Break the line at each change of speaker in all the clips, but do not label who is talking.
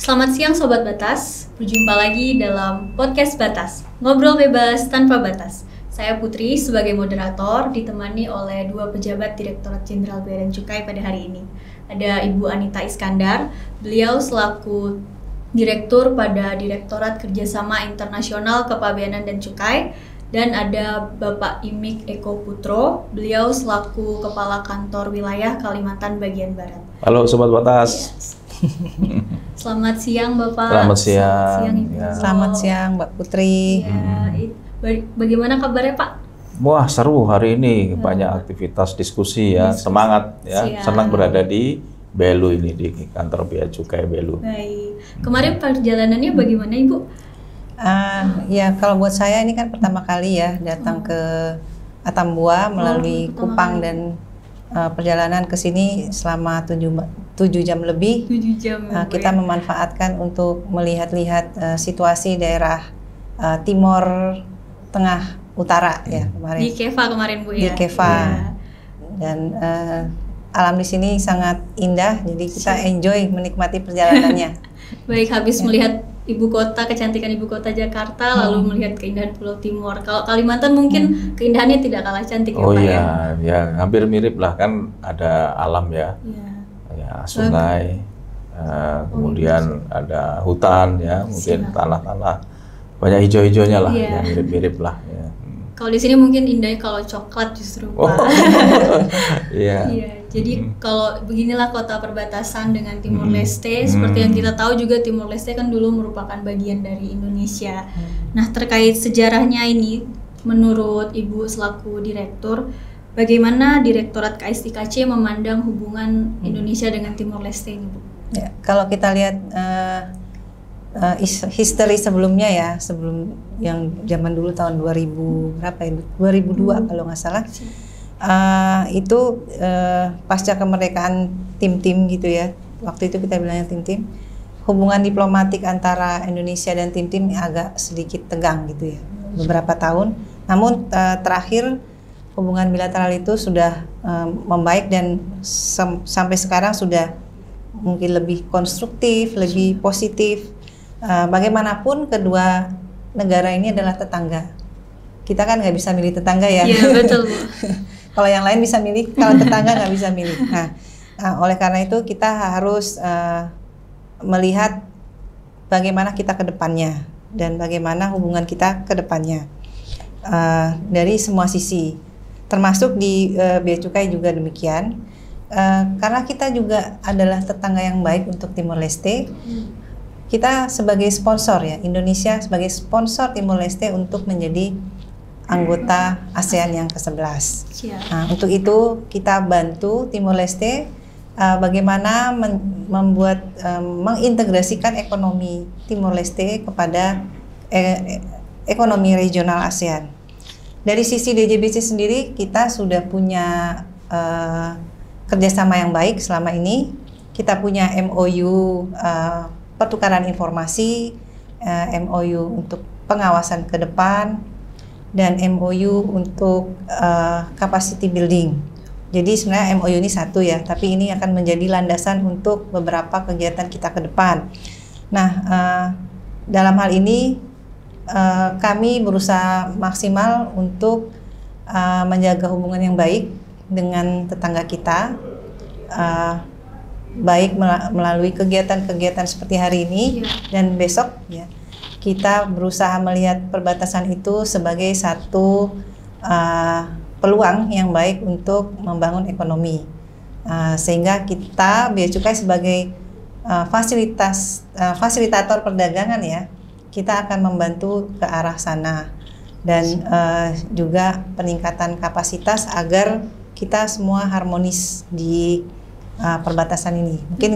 Selamat siang Sobat Batas, berjumpa lagi dalam podcast Batas, ngobrol bebas tanpa batas. Saya Putri sebagai moderator ditemani oleh dua pejabat Direktorat Jenderal Bea dan Cukai pada hari ini. Ada Ibu Anita Iskandar, beliau selaku Direktur pada Direktorat Kerjasama Internasional Kepabeanan dan Cukai, dan ada Bapak Imik Eko Putro, beliau selaku Kepala Kantor Wilayah Kalimantan Bagian Barat.
Halo Sobat Batas.
Yes. Selamat siang Bapak.
Selamat siang.
Selamat siang Ibu.
Ya.
Selamat siang Mbak Putri.
Ya, bagaimana kabarnya Pak?
Wah, seru hari ini, banyak aktivitas diskusi ya. Semangat ya.
Siap.
Senang berada di Belu ini, di kantor Bea Cukai Belu.
Baik. Kemarin perjalanannya bagaimana Ibu?
Ya kalau buat saya ini kan pertama kali ya datang ke Atambua melalui Kupang dan perjalanan ke sini selama 7 jam lebih.
7 jam.
Kita memanfaatkan untuk melihat-lihat situasi daerah Timur Tengah Utara ya kemarin.
Di Keva kemarin Bu ya.
Di Keva.
Ya.
Dan alam di sini sangat indah, jadi kita enjoy menikmati perjalanannya.
Baik, habis melihat ibu kota, kecantikan ibu kota Jakarta, lalu melihat keindahan Pulau Timur. Kalau Kalimantan mungkin keindahannya tidak kalah cantik ya
Oh
Pak
iya, ya hampir mirip lah, kan ada alam ya. Ya, sungai, kemudian ada hutan ya, mungkin tanah-tanah banyak hijau-hijaunya lah, ya mirip-mirip lah ya.
Kalau di sini mungkin indahnya kalau coklat justru Pak.
Iya.
Iya, jadi kalau beginilah kota perbatasan dengan Timor Leste, seperti yang kita tahu juga Timor Leste kan dulu merupakan bagian dari Indonesia. Nah, terkait sejarahnya ini, menurut Ibu selaku direktur, bagaimana Direktorat KSIKC memandang hubungan Indonesia dengan Timor Leste ini, Bu?
Ya, kalau kita lihat history sebelumnya ya, sebelum yang zaman dulu tahun 2000 berapa ya, 2002 kalau nggak salah, itu pasca kemerdekaan tim-tim gitu ya, waktu itu kita bilangnya tim-tim, hubungan diplomatik antara Indonesia dan tim-tim agak sedikit tegang gitu ya, beberapa tahun. Namun terakhir hubungan bilateral itu sudah membaik dan sampai sekarang sudah mungkin lebih konstruktif, lebih positif. Bagaimanapun kedua negara ini adalah tetangga. Kita kan nggak bisa milih tetangga ya.
Iya betul Bu.
Kalau yang lain bisa milih, kalau tetangga nggak bisa milih. Nah, oleh karena itu kita harus melihat bagaimana kita ke depannya dan bagaimana hubungan kita ke depannya dari semua sisi, termasuk di Bea Cukai juga demikian. Karena kita juga adalah tetangga yang baik untuk Timor Leste. Kita sebagai sponsor ya, Indonesia sebagai sponsor Timor Leste untuk menjadi anggota ASEAN yang ke-11. Nah, untuk itu kita bantu Timor Leste bagaimana membuat mengintegrasikan ekonomi Timor Leste kepada ekonomi regional ASEAN. Dari sisi DJBC sendiri kita sudah punya kerjasama yang baik selama ini. Kita punya MOU pertukaran informasi, MOU untuk pengawasan ke depan, dan MOU untuk capacity building. Jadi sebenarnya MOU ini satu ya, tapi ini akan menjadi landasan untuk beberapa kegiatan kita ke depan. Nah, dalam hal ini kami berusaha maksimal untuk menjaga hubungan yang baik dengan tetangga kita, baik melalui kegiatan-kegiatan seperti hari ini dan besok ya. Kita berusaha melihat perbatasan itu sebagai satu peluang yang baik untuk membangun ekonomi, sehingga kita Bea Cukai sebagai fasilitator perdagangan ya, kita akan membantu ke arah sana dan juga peningkatan kapasitas agar kita semua harmonis di perbatasan ini. Mungkin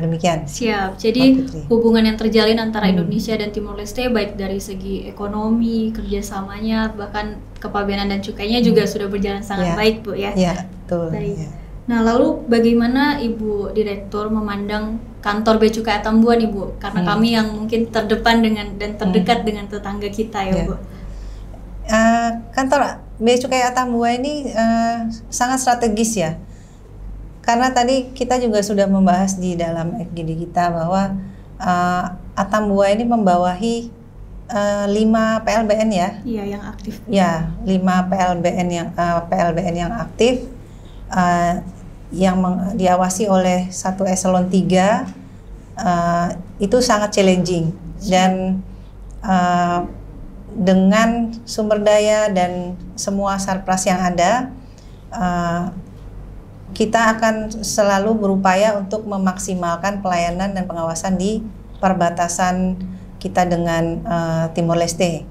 demikian.
Siap. Jadi hubungan yang terjalin antara Indonesia dan Timor Leste baik dari segi ekonomi, kerjasamanya, bahkan kepabeanan dan cukainya juga sudah berjalan sangat baik Bu ya.
Iya, betul.
Baik. Nah, lalu bagaimana Ibu Direktur memandang kantor Bea Cukai Atambua nih Bu? Karena kami yang mungkin terdepan dengan dan terdekat dengan tetangga kita ya Bu.
Kantor Bea Cukai Atambua ini sangat strategis ya. Karena tadi kita juga sudah membahas di dalam FGD kita bahwa Atambua ini membawahi 5 PLBN ya.
Iya, yang aktif.
Ya, 5 PLBN yang aktif, yang diawasi oleh 1 eselon 3, itu sangat challenging, dan dengan sumber daya dan semua sarpras yang ada, kita akan selalu berupaya untuk memaksimalkan pelayanan dan pengawasan di perbatasan kita dengan Timor Leste.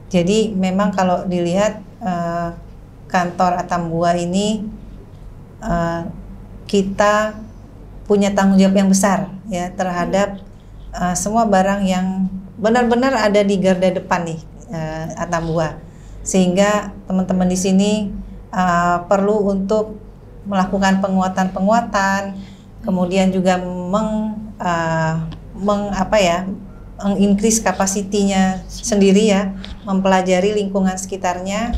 Jadi memang kalau dilihat kantor Atambua ini, kita punya tanggung jawab yang besar ya terhadap semua barang yang benar-benar ada di garda depan nih, Atambua, sehingga teman-teman di sini perlu untuk melakukan penguatan, kemudian juga meng-increase kapasitinya sendiri ya, mempelajari lingkungan sekitarnya,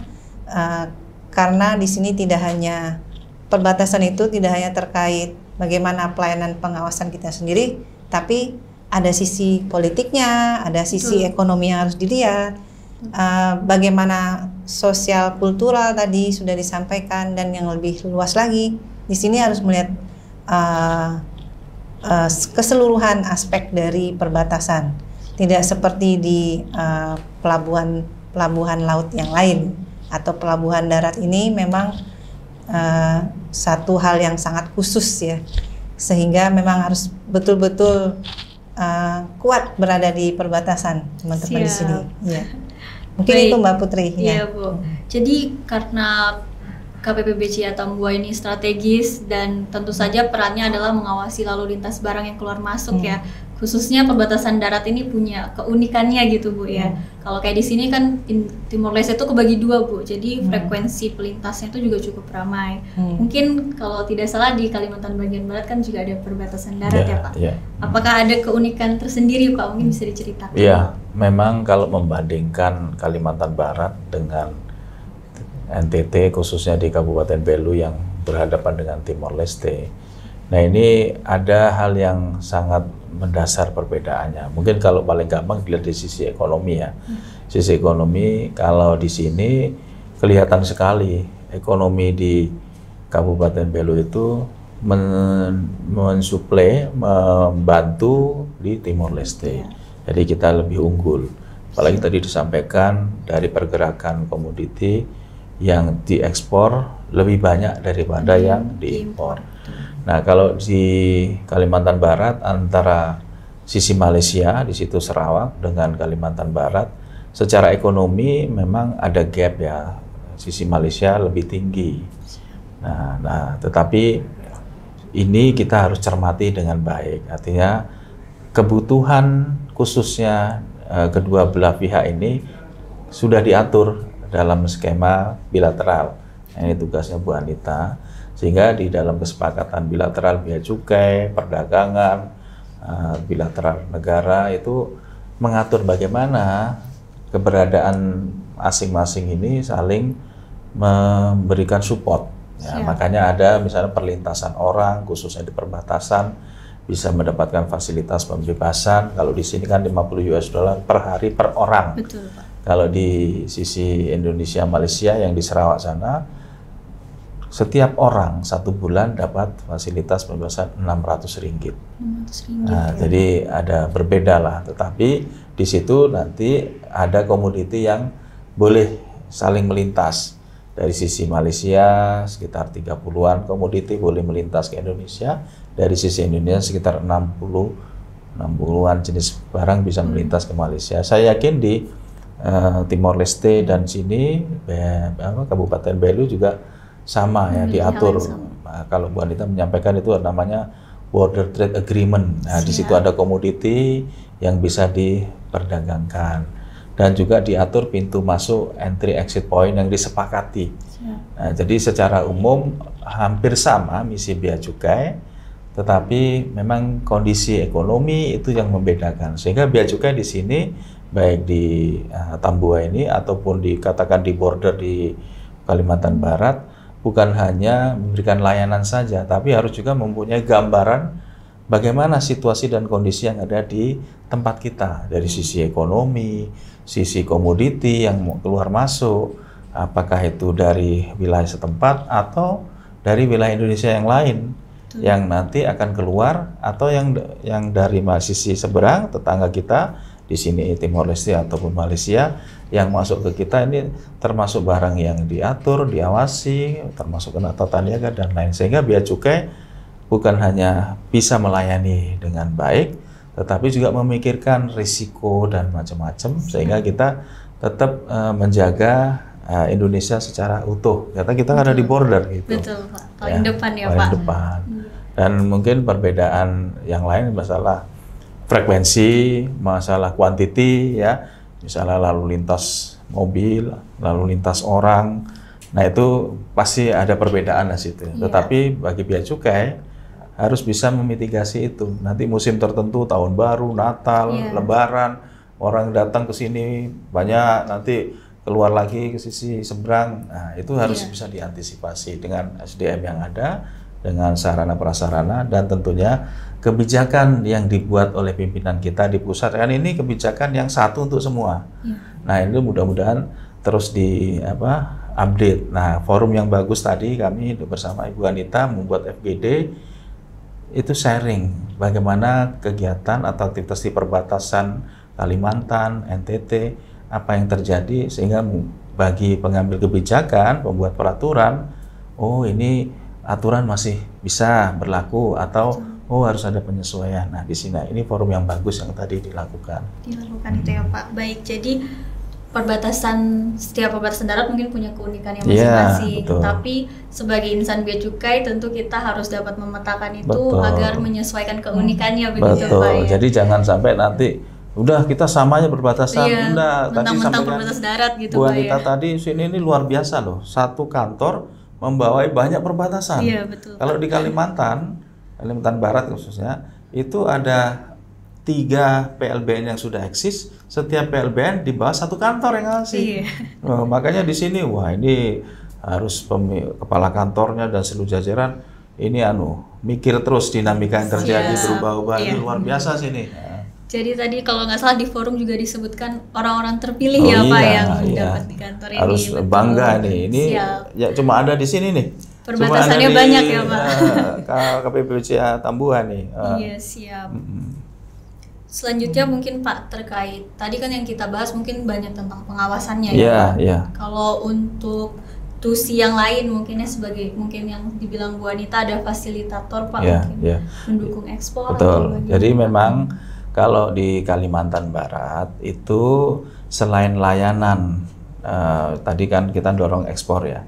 karena di sini tidak hanya perbatasan itu tidak hanya terkait bagaimana pelayanan pengawasan kita sendiri, tapi ada sisi politiknya, ada sisi ekonomi yang harus dilihat, bagaimana sosial kultural tadi sudah disampaikan, dan yang lebih luas lagi di sini harus melihat keseluruhan aspek dari perbatasan, tidak seperti di pelabuhan laut yang lain atau pelabuhan darat. Ini memang satu hal yang sangat khusus ya, sehingga memang harus betul-betul kuat berada di perbatasan teman-teman di sini. Ya. Mungkin
Baik.
itu Mbak Putri.
Iya, Bu. Jadi karena KPPBC Atambua ini strategis dan tentu saja perannya adalah mengawasi lalu lintas barang yang keluar masuk ya. Khususnya perbatasan darat ini punya keunikannya gitu, Bu ya. Kalau kayak di sini kan Timor Leste itu kebagi 2, Bu. Jadi frekuensi pelintasnya itu juga cukup ramai. Mungkin kalau tidak salah di Kalimantan bagian barat kan juga ada perbatasan darat ya, Pak.
Ya.
Apakah ada keunikan tersendiri, Pak? Mungkin bisa diceritakan.
Iya, memang kalau membandingkan Kalimantan Barat dengan NTT, khususnya di Kabupaten Belu yang berhadapan dengan Timor Leste, nah ini ada hal yang sangat mendasar perbedaannya. Mungkin kalau paling gampang dilihat di sisi ekonomi ya. Sisi ekonomi, kalau di sini kelihatan sekali ekonomi di Kabupaten Belu itu mensuplai, membantu di Timor Leste. Jadi kita lebih unggul. Apalagi tadi disampaikan dari pergerakan komoditi yang diekspor lebih banyak daripada yang diimpor. Nah, kalau di Kalimantan Barat antara sisi Malaysia di situ Sarawak dengan Kalimantan Barat, secara ekonomi memang ada gap ya. Sisi Malaysia lebih tinggi. Nah, tetapi ini kita harus cermati dengan baik. Artinya kebutuhan khususnya kedua belah pihak ini sudah diatur dalam skema bilateral. Ini tugasnya Bu Anita, sehingga di dalam kesepakatan bilateral bea cukai, perdagangan, bilateral negara itu mengatur bagaimana keberadaan masing-masing ini saling memberikan support. Ya, makanya ada misalnya perlintasan orang, khususnya di perbatasan, bisa mendapatkan fasilitas pembebasan. Kalau di sini kan 50 US dollar per hari per orang.
Betul, Pak.
Kalau di sisi Indonesia Malaysia yang di Sarawak sana, setiap orang 1 bulan dapat fasilitas pembebasan Rp600. Nah, jadi ada berbeda lah. Tetapi di situ nanti ada komoditi yang boleh saling melintas. Dari sisi Malaysia sekitar 30-an komoditi boleh melintas ke Indonesia. Dari sisi Indonesia sekitar 60-an jenis barang bisa melintas ke Malaysia. Saya yakin di Timor Leste dan sini Kabupaten Belu juga sama ya, diatur. Nah, kalau Bu Anita menyampaikan itu namanya Border Trade Agreement. Nah, di situ ada komoditi yang bisa diperdagangkan dan juga diatur pintu masuk entry exit point yang disepakati. Nah, jadi secara umum hampir sama misi bea cukai, tetapi memang kondisi ekonomi itu yang membedakan. Sehingga bea cukai di sini baik di Atambua ini ataupun dikatakan di border di Kalimantan Barat bukan hanya memberikan layanan saja, tapi harus juga mempunyai gambaran bagaimana situasi dan kondisi yang ada di tempat kita dari sisi ekonomi, sisi komoditi yang mau keluar masuk, apakah itu dari wilayah setempat atau dari wilayah Indonesia yang lain yang nanti akan keluar, atau yang dari sisi seberang tetangga kita di sini Timor Leste ataupun Malaysia yang masuk ke kita, ini termasuk barang yang diatur, diawasi, termasuk kena tata niaga dan lain, sehingga bea cukai bukan hanya bisa melayani dengan baik, tetapi juga memikirkan risiko dan macam-macam, sehingga kita tetap menjaga Indonesia secara utuh. Karena kita ada di border gitu.
Betul, Pak. Paling depan ya, Pak.
Paling depan. Dan mungkin perbedaan yang lain masalah frekuensi, masalah kuantiti ya, misalnya lalu lintas mobil, lalu lintas orang. Nah, itu pasti ada perbedaan di situ.
Iya.
Tetapi bagi bea cukai harus bisa memitigasi itu. Nanti musim tertentu, tahun baru, Natal, Lebaran, orang datang ke sini banyak, nanti keluar lagi ke sisi seberang. Nah, itu harus bisa diantisipasi dengan SDM yang ada, dengan sarana prasarana, dan tentunya kebijakan yang dibuat oleh pimpinan kita di pusat. Kan ini kebijakan yang satu untuk semua. Nah, ini mudah-mudahan terus update. Nah, forum yang bagus tadi kami bersama Ibu Anita membuat FGD itu sharing bagaimana kegiatan atau aktivitas di perbatasan Kalimantan, NTT, apa yang terjadi, sehingga bagi pengambil kebijakan, pembuat peraturan, oh ini aturan masih bisa berlaku atau harus ada penyesuaian. Nah, di sini ini forum yang bagus yang tadi dilakukan.
Itu ya, Pak. Baik, jadi setiap perbatasan darat mungkin punya keunikannya
Iya,
masing-masing.
betul.
Tapi sebagai insan bea cukai tentu kita harus dapat memetakan itu agar menyesuaikan keunikannya, begitu,
Betul.
Pak. Ya?
Jadi jangan sampai nanti udah kita samanya perbatasan,
mentang-mentang perbatasan darat gitu,
Bu
Pak.
Anita tadi sini ini luar biasa loh. Satu kantor membawai banyak perbatasan.
Iya, betul.
Kalau di Kalimantan Barat khususnya, itu ada 3 PLBN yang sudah eksis. Setiap PLBN di bawah satu kantor yang ngasih. Nah, makanya di sini wah ini harus kepala kantornya dan seluruh jajaran ini mikir terus dinamika yang terjadi, berubah-ubah. Ini luar biasa sini.
Jadi tadi kalau nggak salah di forum juga disebutkan orang-orang terpilih ya, Pak, yang dapat di kantor ini.
Harus bangga nih. Ini ya cuma ada di sini nih.
Perbatasannya banyak ya, Pak.
KPPCA Tambuhan nih.
Iya, siap. Selanjutnya mungkin Pak, terkait tadi kan yang kita bahas mungkin banyak tentang pengawasannya ya, Pak.
Iya.
Kalau untuk tusi yang lain mungkin yang dibilang Bu Anita ada fasilitator, Pak, mungkin mendukung ekspor.
Betul. Jadi memang kalau di Kalimantan Barat itu selain layanan tadi kan kita dorong ekspor ya.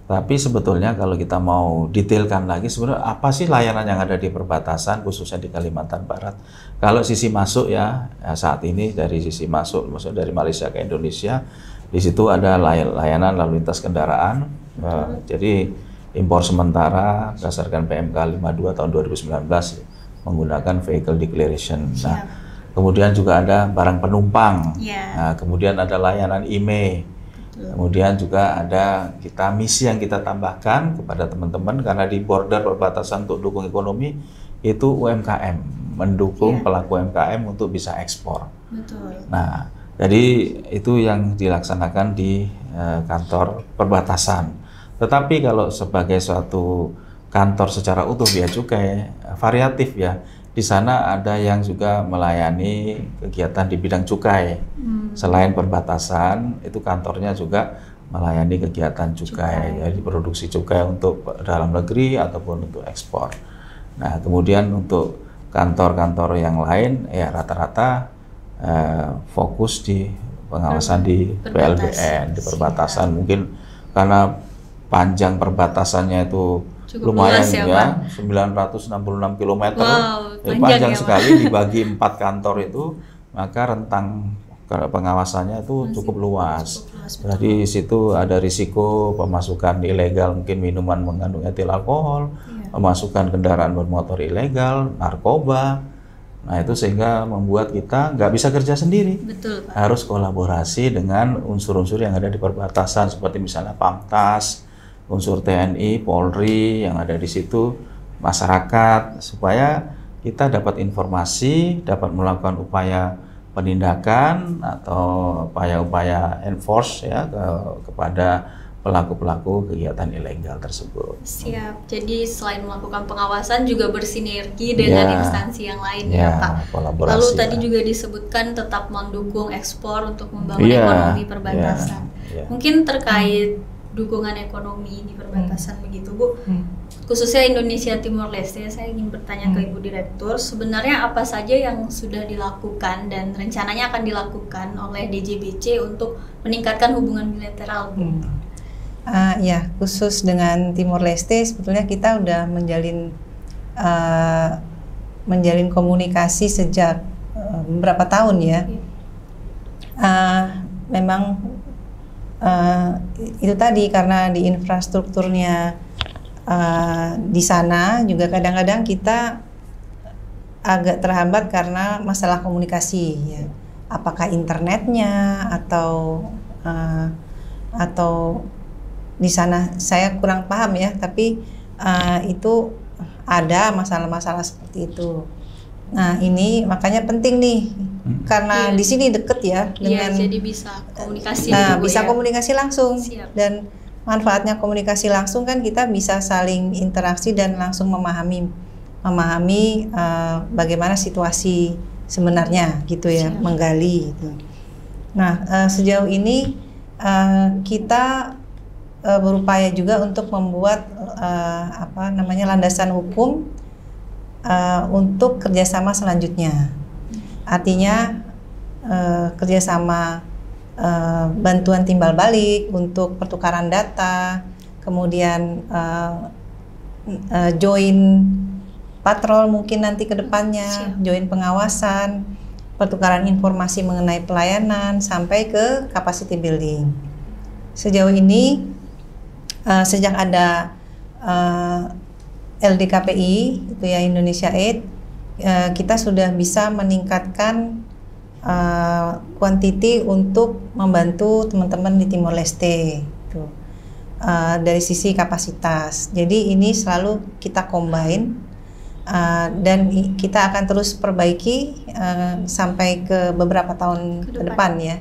Tapi sebetulnya kalau kita mau detailkan lagi, sebenarnya apa sih layanan yang ada di perbatasan khususnya di Kalimantan Barat? Kalau sisi masuk ya saat ini dari sisi masuk dari Malaysia ke Indonesia, di situ ada layanan lalu lintas kendaraan. Jadi impor sementara berdasarkan PMK 52 tahun 2019 menggunakan vehicle declaration. Nah, kemudian juga ada barang penumpang. Nah, kemudian ada layanan IMEI. Kemudian juga ada misi yang kita tambahkan kepada teman-teman, karena di border perbatasan untuk dukung ekonomi itu UMKM, mendukung pelaku UMKM untuk bisa ekspor.
Betul.
Nah, jadi itu yang dilaksanakan di kantor perbatasan. Tetapi kalau sebagai suatu kantor secara utuh bea cukai variatif ya. Di sana ada yang juga melayani kegiatan di bidang cukai. Selain perbatasan, itu kantornya juga melayani kegiatan cukai. Jadi produksi cukai untuk dalam negeri ataupun untuk ekspor. Nah, kemudian untuk kantor-kantor yang lain, ya rata-rata fokus di pengawasan di PLBN, di perbatasan. Mungkin karena panjang perbatasannya itu cukup lumayan ya, 966 km.
Wow,
panjang
ya,
sekali dibagi 4 kantor itu, maka rentang pengawasannya itu cukup luas. Jadi di situ ada risiko pemasukan ilegal, mungkin minuman mengandung etil alkohol, pemasukan kendaraan bermotor ilegal, narkoba. Nah, itu sehingga membuat kita nggak bisa kerja sendiri.
Betul, Pak.
Harus kolaborasi dengan unsur-unsur yang ada di perbatasan, seperti misalnya Pamtas, unsur TNI, Polri yang ada di situ, masyarakat, supaya kita dapat informasi, dapat melakukan upaya penindakan atau upaya-upaya enforce ya kepada pelaku-pelaku kegiatan ilegal tersebut.
Siap. Jadi selain melakukan pengawasan juga bersinergi dengan instansi yang lain ya Pak. Lalu tadi juga disebutkan tetap mendukung ekspor untuk membangun ekonomi perbatasan. Mungkin terkait dukungan ekonomi di perbatasan begitu Bu. Khususnya Indonesia Timor Leste, saya ingin bertanya ke Ibu Direktur, sebenarnya apa saja yang sudah dilakukan dan rencananya akan dilakukan oleh DJBC untuk meningkatkan hubungan bilateral, Bu?
Ya, khusus dengan Timor Leste, sebetulnya kita udah menjalin komunikasi sejak beberapa tahun ya. Memang itu tadi karena di infrastrukturnya di sana juga kadang-kadang kita agak terhambat karena masalah komunikasi ya. Apakah internetnya atau di sana saya kurang paham ya, tapi itu ada masalah-masalah seperti itu. Nah ini makanya penting nih karena di sini deket ya dengan
jadi bisa komunikasi.
Nah bisa komunikasi langsung. Siap. Dan manfaatnya komunikasi langsung kan kita bisa saling interaksi dan langsung memahami bagaimana situasi sebenarnya gitu ya. Siap. Menggali gitu. Nah sejauh ini kita berupaya juga untuk membuat landasan hukum untuk kerjasama selanjutnya. Artinya kerjasama bantuan timbal balik untuk pertukaran data, kemudian join patrol mungkin nanti ke depannya, join pengawasan, pertukaran informasi mengenai pelayanan sampai ke capacity building. Sejauh ini sejak ada LDKPI itu ya Indonesia Aid, kita sudah bisa meningkatkan kuantiti untuk membantu teman-teman di Timor Leste gitu. Dari sisi kapasitas. Jadi ini selalu kita combine dan kita akan terus perbaiki sampai ke beberapa tahun ke depan ya.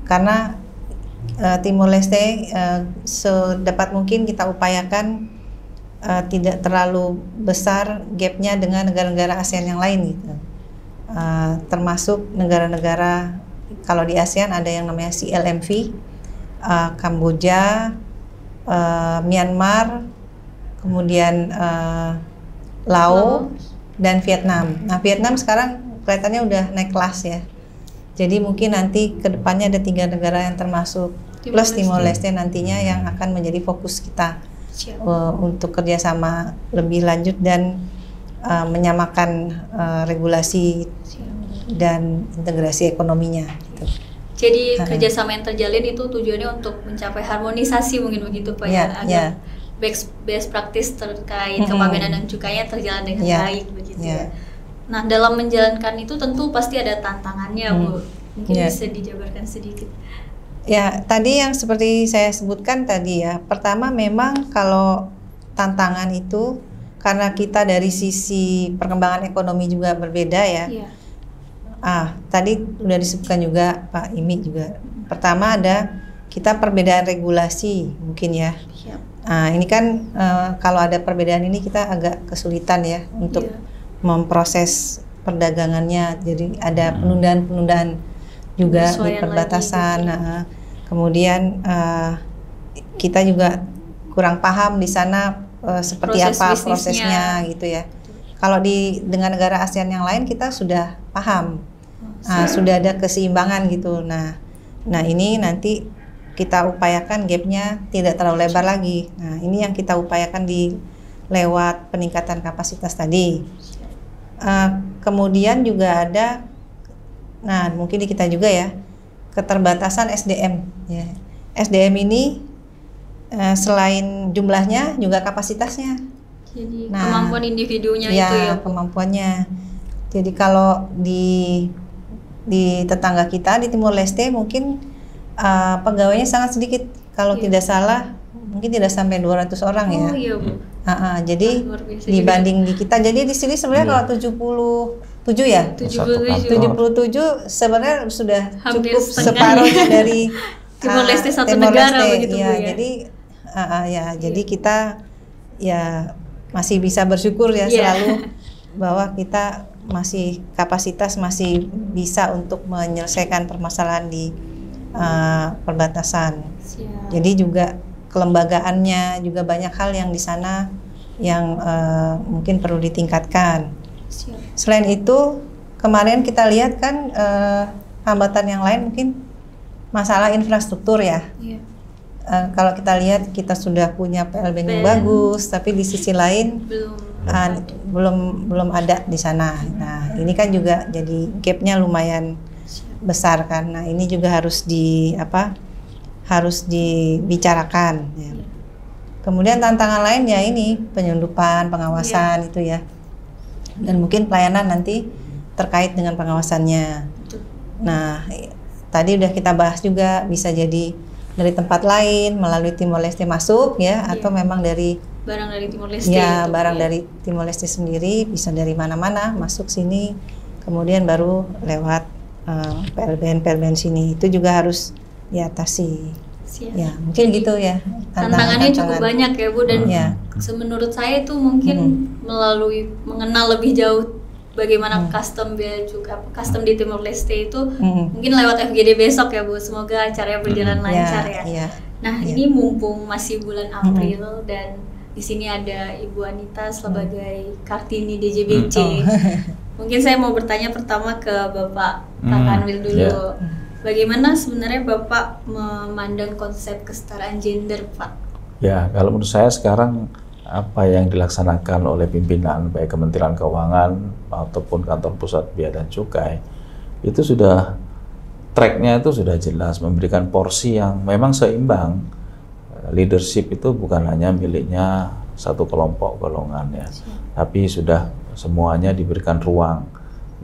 Karena Timor Leste sedapat mungkin kita upayakan tidak terlalu besar gapnya dengan negara-negara ASEAN yang lain gitu. Termasuk negara-negara kalau di ASEAN ada yang namanya CLMV, Kamboja, Myanmar, kemudian Laos dan Vietnam. Nah Vietnam sekarang kelihatannya udah naik kelas ya. Jadi mungkin nanti kedepannya ada 3 negara yang termasuk plus Timor Leste nantinya yang akan menjadi fokus kita untuk kerjasama lebih lanjut dan menyamakan regulasi dan integrasi ekonominya. Gitu.
Jadi kerjasama yang terjalin itu tujuannya untuk mencapai harmonisasi mungkin begitu Pak ya, agar best practice terkait kepabeanan dan cukainya terjalan dengan baik begitu ya. Nah dalam menjalankan itu tentu pasti ada tantangannya Bu, mungkin bisa dijabarkan sedikit.
Ya tadi yang seperti saya sebutkan tadi ya, pertama memang kalau tantangan itu karena kita dari sisi perkembangan ekonomi juga berbeda ya. Tadi udah disebutkan juga Pak Imi juga. Pertama ada kita perbedaan regulasi mungkin ya. Ini kan kalau ada perbedaan ini kita agak kesulitan ya untuk memproses perdagangannya. Jadi ada penundaan-penundaan juga di perbatasan. Kemudian kita juga kurang paham di sana seperti apa prosesnya gitu ya. Kalau dengan negara ASEAN yang lain kita sudah paham, sudah ada keseimbangan gitu. Nah ini nanti kita upayakan gapnya tidak terlalu lebar lagi. Nah ini yang kita upayakan lewat peningkatan kapasitas tadi. Kemudian juga ada, nah mungkin di kita juga ya, keterbatasan SDM. Ya. SDM ini selain jumlahnya juga kapasitasnya.
Jadi kemampuan individunya itu ya.
Kemampuannya. Jadi kalau di tetangga kita di Timor Leste mungkin pegawainya sangat sedikit. Kalau tidak salah mungkin tidak sampai 200 orang ya.
Iya Bu.
Jadi dibanding di kita, jadi di sini sebenarnya kalau 77 ya, 77 sebenarnya sudah
hampir
cukup separuhnya dari
Timor Leste satu negara begitu
ya,
Bu, ya.
Jadi kita ya masih bisa bersyukur ya selalu bahwa kita masih kapasitas masih bisa untuk menyelesaikan permasalahan di perbatasan. Jadi juga kelembagaannya juga banyak hal yang di sana yang mungkin perlu ditingkatkan. Selain itu kemarin kita lihat kan hambatan yang lain mungkin masalah infrastruktur ya. Kalau kita lihat kita sudah punya PLBN yang bagus, tapi di sisi lain belum ada di sana. Nah ini kan juga jadi gapnya lumayan besar kan. Nah ini juga harus dibicarakan. Ya. Kemudian tantangan lain ya ini penyelundupan, pengawasan itu ya. Dan mungkin pelayanan nanti terkait dengan pengawasannya. Nah, tadi udah kita bahas juga bisa jadi dari tempat lain melalui Timor Leste masuk ya, atau memang dari
barang dari Timor Leste.
Ya, barang dari Timor Leste sendiri bisa dari mana-mana masuk sini, kemudian baru lewat PLBN sini. Itu juga harus diatasi. Ya, mungkin gitu ya.
Tantangannya cukup banyak ya Bu, dan menurut saya itu mungkin melalui mengenal lebih jauh bagaimana custom bea cukai, custom di Timor Leste itu mungkin lewat FGD besok ya Bu. Semoga acaranya berjalan lancar ya. Nah, ini mumpung masih bulan April dan di sini ada Ibu Anita sebagai Kartini DJBC. Mungkin saya mau bertanya pertama ke Bapak Kakanwil dulu. Bagaimana sebenarnya Bapak memandang konsep kesetaraan gender, Pak?
Ya, kalau menurut saya sekarang apa yang dilaksanakan oleh pimpinan baik Kementerian Keuangan ataupun Kantor Pusat Bea dan Cukai itu sudah tracknya itu sudah jelas, memberikan porsi yang memang seimbang. Leadership itu bukan hanya miliknya satu kelompok golongan ya, tapi sudah semuanya diberikan ruang.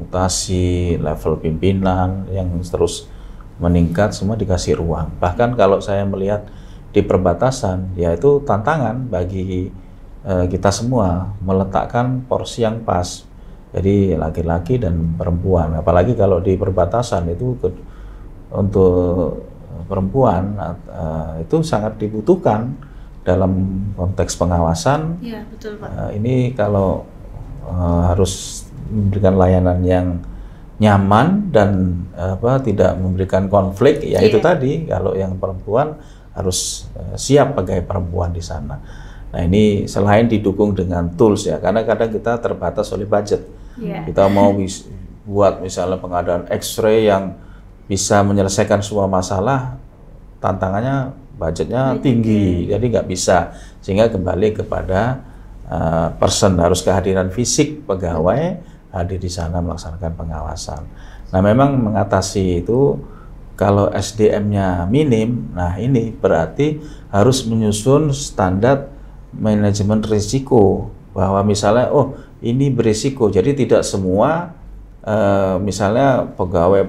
Mutasi level pimpinan yang terus meningkat, semua dikasih ruang. Bahkan kalau saya melihat di perbatasan, yaitu tantangan bagi kita semua meletakkan porsi yang pas. Jadi laki-laki dan perempuan, apalagi kalau di perbatasan itu untuk perempuan itu sangat dibutuhkan dalam konteks pengawasan.
Ya, betul Pak.
Ini kalau harus memberikan layanan yang nyaman dan tidak memberikan konflik, ya itu tadi kalau yang perempuan harus siap sebagai perempuan di sana. Nah ini selain didukung dengan tools ya, karena kadang kita terbatas oleh budget. Kita mau buat misalnya pengadaan X-ray yang bisa menyelesaikan semua masalah, tantangannya budgetnya tinggi, jadi nggak bisa. Sehingga kembali kepada person, harus kehadiran fisik pegawai hadir di sana melaksanakan pengawasan. Nah memang mengatasi itu kalau SDM-nya minim, nah ini berarti harus menyusun standar manajemen risiko, bahwa misalnya ini berisiko, jadi tidak semua misalnya pegawai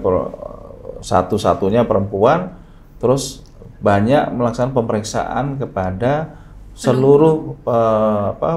satu-satunya perempuan terus banyak melaksanakan pemeriksaan kepada seluruh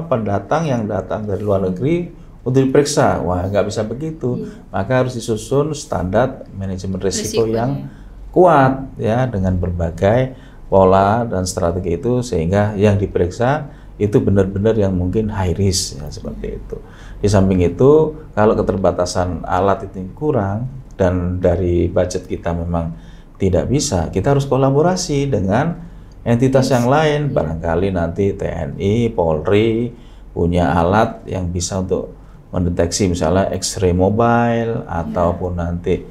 pendatang yang datang dari luar negeri untuk diperiksa. Wah, nggak bisa begitu. Maka harus disusun standar manajemen risiko yang kuat ya, dengan berbagai pola dan strategi itu, sehingga yang diperiksa itu benar-benar yang mungkin high risk ya, seperti itu. Di samping itu, kalau keterbatasan alat itu kurang dan dari budget kita memang tidak bisa, kita harus kolaborasi dengan entitas yang lain. Barangkali nanti TNI, Polri punya alat yang bisa untuk mendeteksi misalnya X-ray mobile ataupun nanti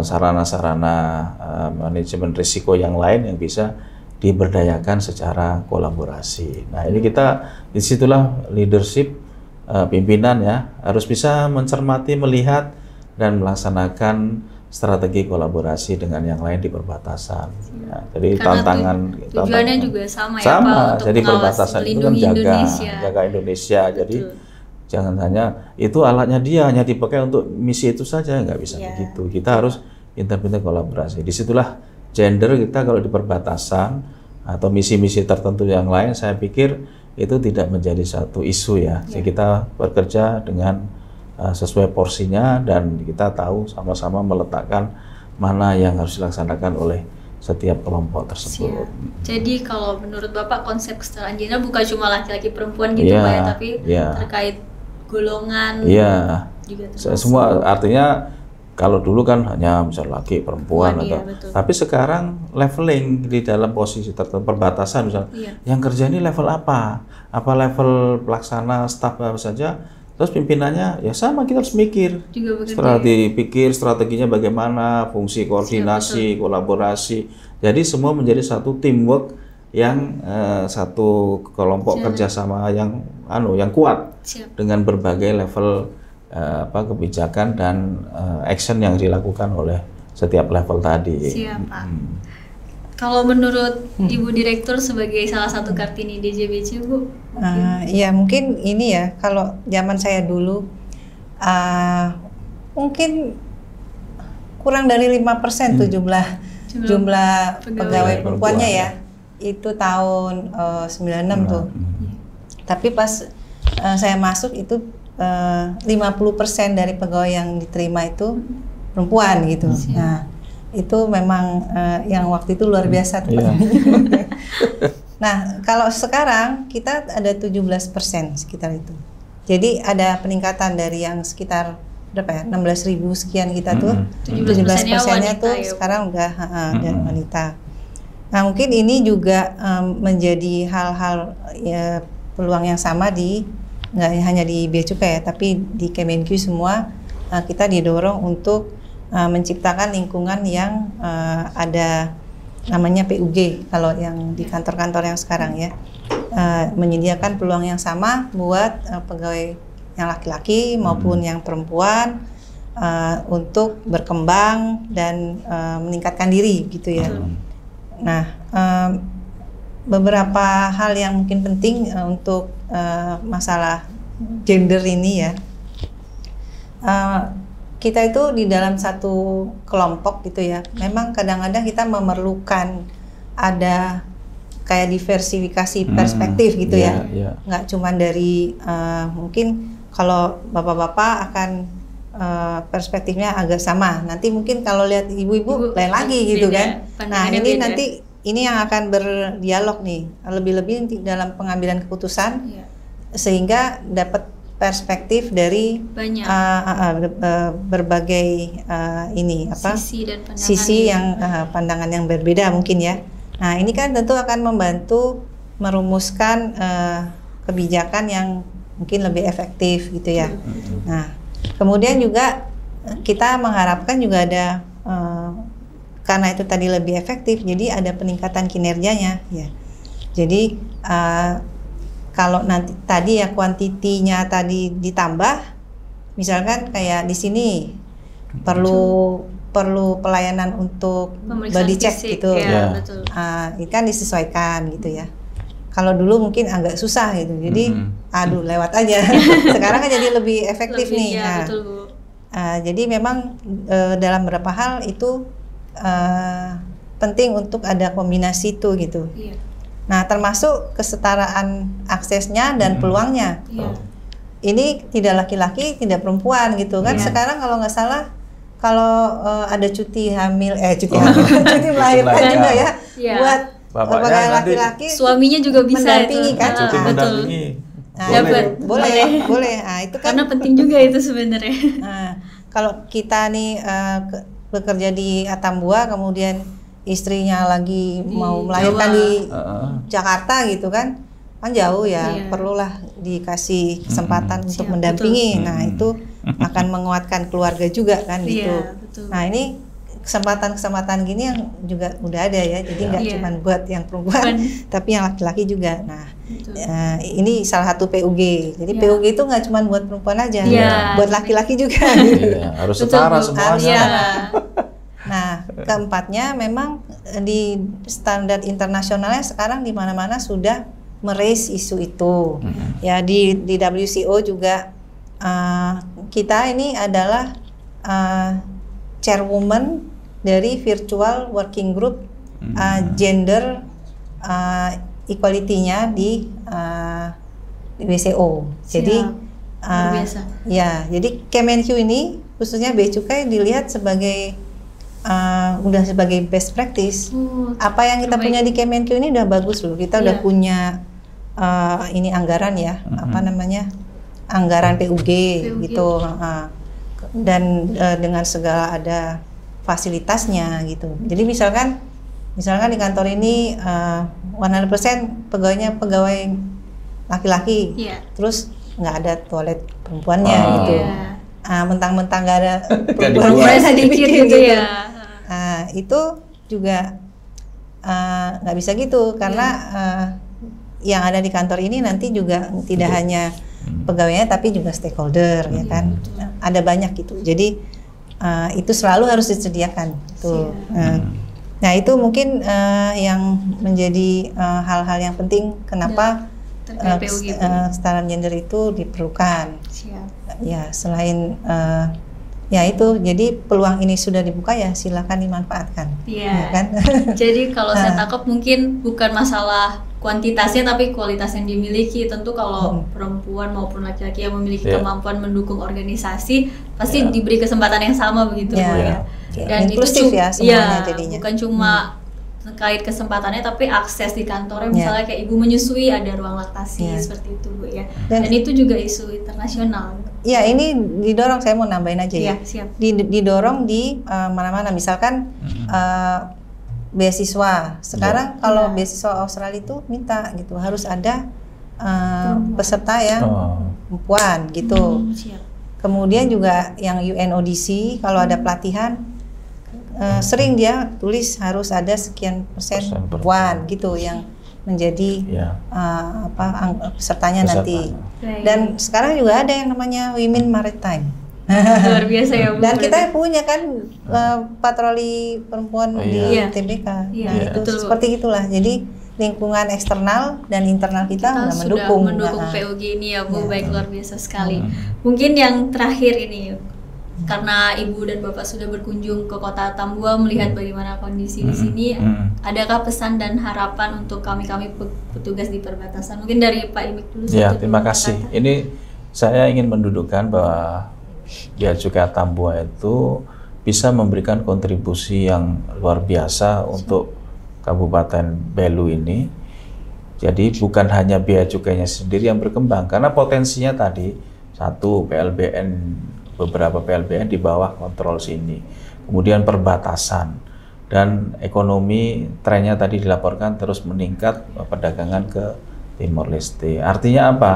sarana-sarana manajemen risiko yang lain yang bisa diberdayakan secara kolaborasi. Nah ini kita disitulah leadership pimpinan ya harus bisa mencermati, melihat dan melaksanakan strategi kolaborasi dengan yang lain di perbatasan. Ya, jadi tantangan
tujuannya juga sama ya
Pak,
untuk
jadi perbatasan itu kan jaga Indonesia.
Betul.
Jadi jangan hanya itu alatnya dia hanya dipakai untuk misi itu saja, nggak bisa begitu. Kita harus intervensi kolaborasi. Disitulah gender kita kalau di perbatasan atau misi-misi tertentu yang lain, saya pikir itu tidak menjadi satu isu ya. Jadi kita bekerja dengan sesuai porsinya dan kita tahu sama-sama meletakkan mana yang harus dilaksanakan oleh setiap kelompok tersebut.
Jadi kalau menurut Bapak konsep kesetaraan gender bukan cuma laki-laki perempuan gitu Pak ya, tapi terkait golongan juga termasuk.
Semua artinya kalau dulu kan hanya misal laki perempuan atau tapi sekarang leveling di dalam posisi tertentu perbatasan misal yang kerja ini level apa level pelaksana staf apa saja. Terus pimpinannya ya sama, kita harus mikir strateginya bagaimana, fungsi koordinasi, kolaborasi. Jadi semua menjadi satu teamwork yang satu kelompok kerjasama yang kuat dengan berbagai level kebijakan dan action yang dilakukan oleh setiap level tadi.
Siap, Pak. Kalau menurut Ibu Direktur sebagai salah satu Kartini DJBC, Bu?
Ya mungkin ini ya, kalau zaman saya dulu mungkin kurang dari 5% tuh jumlah pegawai perempuannya ya. Itu tahun 96 tuh. Tapi pas saya masuk itu 50% dari pegawai yang diterima itu perempuan gitu. Nah, itu memang yang waktu itu luar biasa tuh. Nah, kalau sekarang kita ada 17% sekitar itu. Jadi ada peningkatan dari yang sekitar berapa ya, 16.000 sekian kita tuh, 17%-nya tuh sekarang udah wanita. Nah, mungkin ini juga menjadi hal-hal ya, peluang yang sama nggak hanya di Bea Cukai ya, tapi di Kemenq semua kita didorong untuk menciptakan lingkungan yang ada namanya PUG kalau yang di kantor-kantor yang sekarang ya, menyediakan peluang yang sama buat pegawai yang laki-laki maupun yang perempuan untuk berkembang dan meningkatkan diri gitu ya. Nah, beberapa hal yang mungkin penting untuk masalah gender ini ya. Kita itu di dalam satu kelompok gitu ya, memang kadang-kadang kita memerlukan ada kayak diversifikasi perspektif gitu ya, nggak cuma dari mungkin kalau bapak-bapak akan perspektifnya agak sama, nanti mungkin kalau lihat ibu-ibu lain lagi gitu kan. Nah ini beda. Nanti ini yang akan berdialog nih, lebih-lebih dalam pengambilan keputusan sehingga dapat perspektif dari berbagai sisi yang pandangan yang berbeda mungkin ya. Nah ini kan tentu akan membantu merumuskan kebijakan yang mungkin lebih efektif gitu ya. Nah kemudian juga kita mengharapkan juga ada karena itu tadi lebih efektif, jadi ada peningkatan kinerjanya ya. Jadi kalau nanti tadi ya kuantitinya tadi ditambah, misalkan kayak di sini perlu pelayanan untuk body check fisik, gitu, ini kan disesuaikan gitu ya. Kalau dulu mungkin agak susah gitu, jadi aduh lewat aja. Sekarang kan jadi lebih efektif nih. Ya, betul, Bu. Jadi memang dalam beberapa hal itu penting untuk ada kombinasi itu gitu. Iya. Nah, termasuk kesetaraan aksesnya dan peluangnya. Ini tidak laki-laki, tidak perempuan gitu kan. Sekarang kalau nggak salah, kalau ada cuti melahirkan juga ya, buat bapaknya laki-laki,
suaminya juga bisa
mendampingi kan.
Cuti mendampingi.
Boleh. Nah, itu kan
karena penting juga itu sebenarnya.
Nah, kalau kita nih bekerja di Atambua, kemudian istrinya lagi mau melahirkan di Jakarta gitu kan jauh ya, perlulah dikasih kesempatan untuk mendampingi. Nah itu akan menguatkan keluarga juga kan gitu. Nah ini kesempatan gini yang juga udah ada ya, jadi nggak cuma buat yang perempuan tapi yang laki-laki juga. Nah ini salah satu PUG, jadi PUG itu nggak cuma buat perempuan aja, buat laki-laki juga.
Harus setara semuanya.
Nah, keempatnya memang di standar internasionalnya sekarang di mana-mana sudah meraise isu itu. Ya di WCO juga kita ini adalah chairwoman dari virtual working group gender equality-nya di WCO. Jadi
biasa.
Ya, jadi Kemenq ini khususnya Bea Cukai dilihat sebagai udah sebagai best practice. Apa yang kita punya di Kemenq ini udah bagus loh. Kita udah punya ini anggaran ya, apa namanya, anggaran PUG. Gitu. Dan dengan segala ada fasilitasnya gitu. Jadi misalkan di kantor ini 100% pegawainya pegawai laki-laki, terus nggak ada toilet perempuannya gitu. Mentang-mentang nggak ada perempuan sedikit gitu ya. Itu juga nggak bisa gitu karena yang ada di kantor ini nanti juga tidak hanya pegawainya tapi juga stakeholder ya kan. Ada banyak gitu. Jadi itu selalu harus disediakan tuh. Nah itu mungkin yang menjadi hal-hal yang penting kenapa kesetaraan gender itu diperlukan. Ya selain ya itu, jadi peluang ini sudah dibuka ya silakan dimanfaatkan. Ya kan?
Jadi kalau saya tangkap mungkin bukan masalah kuantitasnya tapi kualitas yang dimiliki. Tentu kalau perempuan maupun laki-laki yang memiliki kemampuan mendukung organisasi pasti diberi kesempatan yang sama begitu ya. Dan
inklusif ya semuanya jadinya.
Bukan cuma terkait kesempatannya tapi akses di kantornya misalnya kayak ibu menyusui ada ruang laktasi seperti itu Bu ya. Dan itu juga isu internasional.
Ya ini didorong, saya mau nambahin aja ya.
Siap.
Didorong di mana-mana misalkan beasiswa. Sekarang kalau beasiswa Australia itu minta gitu harus ada peserta yang perempuan gitu. Kemudian juga yang UNODC kalau ada pelatihan sering dia tulis harus ada sekian persen perempuan gitu yang menjadi pesertanya nanti. Dan sekarang juga ada yang namanya Women Maritime.
Luar biasa ya Bu.
Dan kita punya kan patroli perempuan di TBK. Nah itu seperti itulah. Jadi lingkungan eksternal dan internal kita sudah mendukung
PUG ini ya Bu. Baik, luar biasa sekali. Mungkin yang terakhir ini, karena Ibu dan Bapak sudah berkunjung ke Kota Tambua melihat bagaimana kondisi di sini, adakah pesan dan harapan untuk kami petugas di perbatasan? Mungkin dari Pak Imik dulu.
Ya, terima kasih. Ini saya ingin mendudukkan bahwa Bea Cukai Tambua itu bisa memberikan kontribusi yang luar biasa untuk Kabupaten Belu ini. Jadi bukan hanya bea cukainya sendiri yang berkembang, karena potensinya tadi satu PLBN, beberapa PLBN di bawah kontrol sini, kemudian perbatasan dan ekonomi trennya tadi dilaporkan terus meningkat, perdagangan ke Timor Leste. Artinya apa?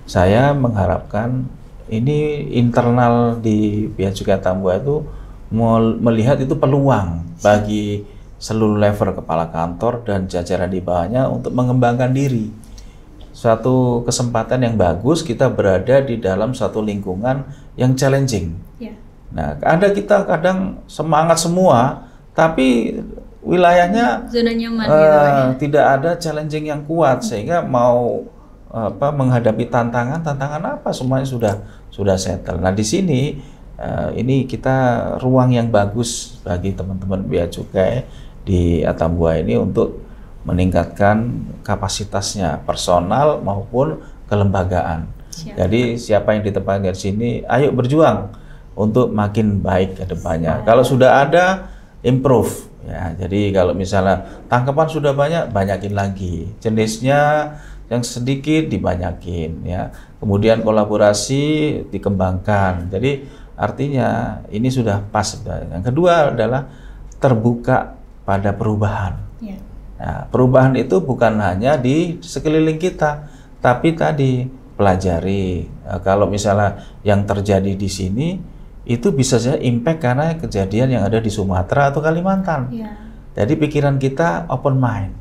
Saya mengharapkan ini internal di Bea Cukai Tambua itu melihat itu peluang bagi seluruh level kepala kantor dan jajaran di bawahnya untuk mengembangkan diri. Suatu kesempatan yang bagus kita berada di dalam suatu lingkungan yang challenging. Nah, kita kadang semangat semua, tapi wilayahnya
zona nyaman
tidak ada challenging yang kuat sehingga mau menghadapi tantangan apa semuanya sudah settle. Nah di sini ini kita ruang yang bagus bagi teman-teman Bea Cukai di Tambua ini untuk meningkatkan kapasitasnya personal maupun kelembagaan. Jadi siapa yang ditempatkan di sini, ayo berjuang untuk makin baik ke depannya. Kalau sudah ada, improve ya. Jadi kalau misalnya tangkapan sudah banyak, banyakin lagi. Jenisnya yang sedikit dibanyakin ya. Kemudian kolaborasi dikembangkan. Jadi artinya ini sudah pas. Yang kedua adalah terbuka pada perubahan. Nah, perubahan itu bukan hanya di sekeliling kita, tapi tadi pelajari. Kalau misalnya yang terjadi di sini itu bisa saja impact karena kejadian yang ada di Sumatera atau Kalimantan. Jadi pikiran kita open mind.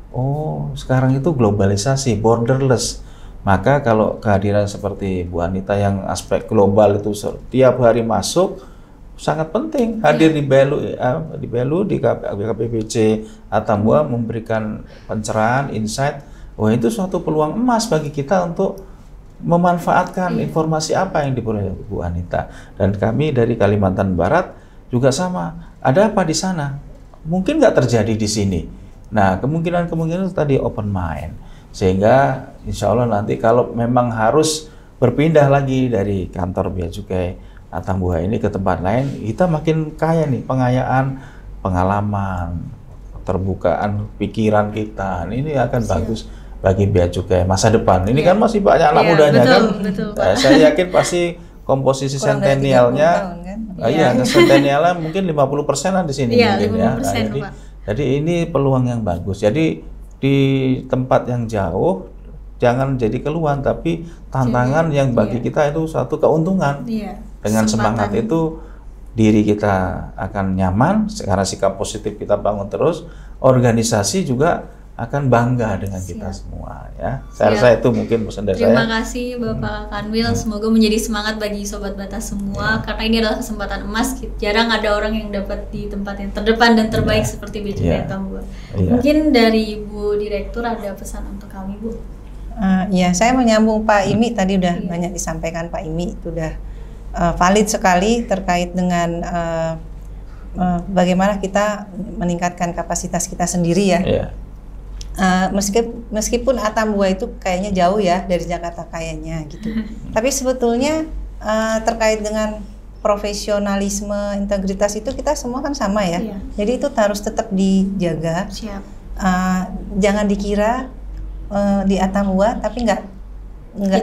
Oh, sekarang itu globalisasi, borderless. Maka kalau kehadiran seperti Bu Anita yang aspek global itu setiap hari masuk, sangat penting hadir di Belu di KPBC Tambua memberikan pencerahan, insight. Wah, itu suatu peluang emas bagi kita untuk memanfaatkan informasi apa yang diperoleh Bu Anita. Dan kami dari Kalimantan Barat juga sama. Ada apa di sana? Mungkin nggak terjadi di sini. Nah, kemungkinan itu tadi open mind. Sehingga insya Allah nanti kalau memang harus berpindah lagi dari kantor Bea Cukai Atambua ini ke tempat lain, kita makin kaya nih pengayaan, pengalaman, terbukaan pikiran kita. Ini akan bagus bagi Bea Cukai masa depan. Ini kan masih banyak anak mudanya kan. Saya yakin pasti komposisi sentenialnya, sentenialnya mungkin 50% di sini mungkin ya. Nah, jadi ini peluang yang bagus. Jadi di tempat yang jauh jangan jadi keluhan, tapi tantangan yang bagi kita itu satu keuntungan. Dengan semangat itu diri kita akan nyaman, karena sikap positif kita bangun terus, organisasi juga akan bangga dengan kita semua ya. Saya rasa itu mungkin pesan dari saya.
Terima kasih Bapak Kanwil, semoga menjadi semangat bagi Sobat Batas semua, karena ini adalah kesempatan emas. Jarang ada orang yang dapat di tempat yang terdepan dan terbaik seperti Bea Cukai Atambua. Mungkin dari Ibu Direktur ada pesan untuk kami, Bu?
Saya menyambung Pak Imi tadi udah banyak disampaikan Pak Imi, itu udah valid sekali terkait dengan bagaimana kita meningkatkan kapasitas kita sendiri ya. Meskipun Atambua itu kayaknya jauh ya dari Jakarta kayaknya gitu. Tapi sebetulnya terkait dengan profesionalisme, integritas itu kita semua kan sama ya. Jadi itu harus tetap dijaga. Jangan dikira di Atambua tapi nggak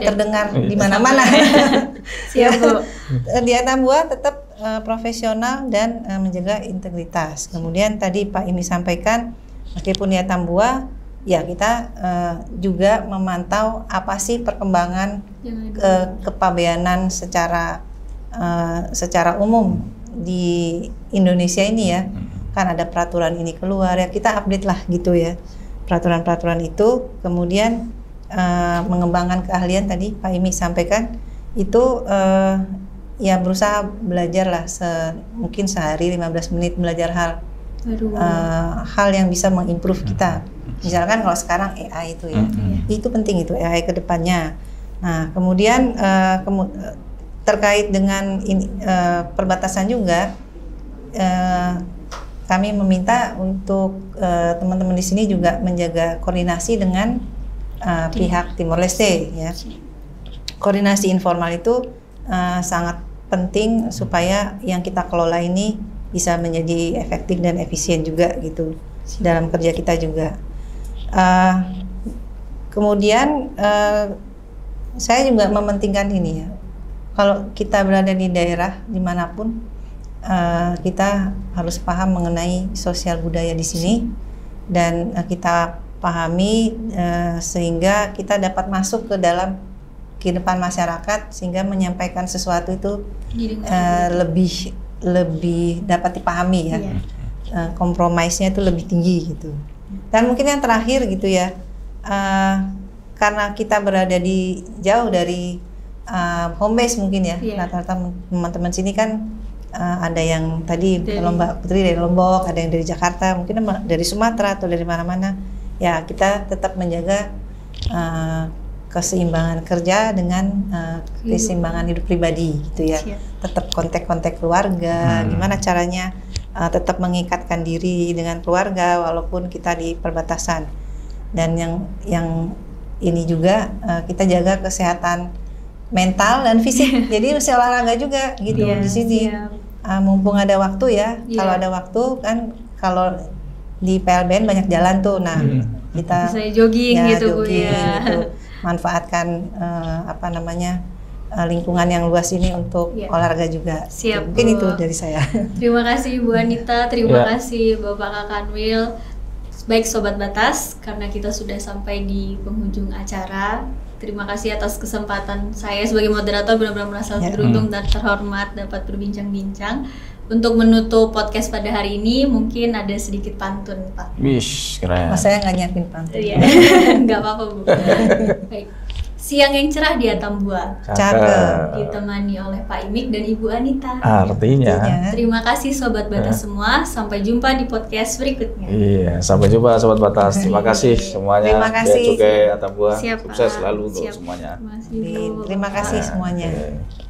terdengar di mana-mana.
Siap, Bu.
Di Atambua tetap profesional dan menjaga integritas. Kemudian tadi Pak Imi sampaikan, meskipun di Atambua ya kita juga memantau apa sih perkembangan kepabeanan secara umum di Indonesia ini ya. Kan ada peraturan ini keluar ya, kita update lah gitu ya peraturan-peraturan itu. Kemudian mengembangkan keahlian tadi Pak Imi sampaikan itu ya berusaha belajar lah mungkin sehari 15 menit belajar hal yang bisa mengimprove kita. Misalkan kalau sekarang AI itu ya, itu penting itu AI ke depannya. Nah, kemudian terkait dengan perbatasan juga kami meminta untuk teman-teman di sini juga menjaga koordinasi dengan pihak Timor Leste ya. Koordinasi informal itu sangat penting supaya yang kita kelola ini bisa menjadi efektif dan efisien juga gitu dalam kerja kita juga. Kemudian saya juga mementingkan ini ya, kalau kita berada di daerah dimanapun kita harus paham mengenai sosial budaya di sini dan kita pahami sehingga kita dapat masuk ke dalam kehidupan masyarakat sehingga menyampaikan sesuatu itu lebih dapat dipahami ya. Kompromisnya itu lebih tinggi gitu. Dan mungkin yang terakhir gitu ya, karena kita berada jauh dari home base mungkin ya, rata-rata teman-teman sini kan ada yang tadi Mbak Putri dari Lombok, ada yang dari Jakarta, mungkin dari Sumatera atau dari mana-mana. Ya kita tetap menjaga keseimbangan kerja dengan keseimbangan hidup pribadi gitu ya. Tetap kontak-kontak keluarga, gimana caranya tetap mengikatkan diri dengan keluarga walaupun kita di perbatasan. Dan yang ini juga kita jaga kesehatan mental dan fisik. Jadi mesti olahraga juga gitu di sini. Mumpung ada waktu ya. Kalau ada waktu kan, kalau di PLBN banyak jalan tuh. Nah, kita
bisa jogging gitu, Bu ya.
Gitu. Manfaatkan lingkungan yang luas ini untuk olahraga juga.
Siap,
mungkin
Bu.
Itu dari saya.
Terima kasih Bu Anita, terima kasih Bapak Kanwil. Baik Sobat Batas, karena kita sudah sampai di penghujung acara. Terima kasih atas kesempatan saya sebagai moderator, benar-benar merasa beruntung dan terhormat dapat berbincang-bincang. Untuk menutup podcast pada hari ini, mungkin ada sedikit pantun, Pak.
Wish, keren.
Mas saya nggak nyiapin pantun.
Iya, nggak apa-apa, Bu. Baik. Siang yang cerah di Atambua,
cakep,
ditemani oleh Pak Imik dan Ibu Anita.
Artinya.
Terima kasih Sobat Batas semua. Sampai jumpa di podcast berikutnya.
Iya, sampai jumpa Sobat Batas. Terima kasih semuanya.
Terima kasih.
Bea Cukai Atambua.
Siap,
Sukses
Pak.
selalu untuk
Siap.
semuanya.
Terima kasih semuanya.
Okay.